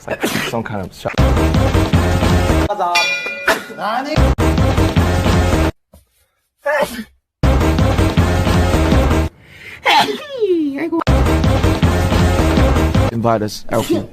like some kind of shot. Invite us, Elkin.